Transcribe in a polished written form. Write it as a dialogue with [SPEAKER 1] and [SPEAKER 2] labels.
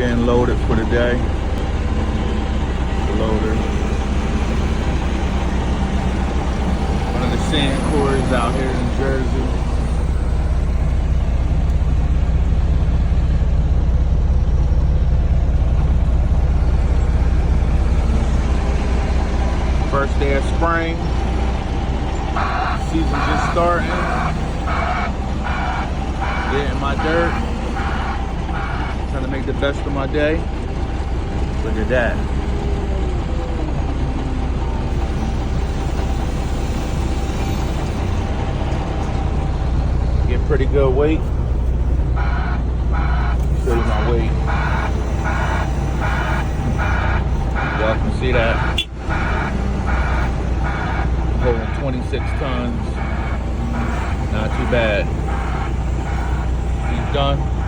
[SPEAKER 1] getting loaded for the day. The loader. One of the sand quarries out here in Jersey. First day of spring. Season just starting. Getting my dirt. Trying to make the best of my day. Look at that. Get pretty good weight. Show you my weight. Y'all can see that. Holding 26 tons. Not too bad. He's done.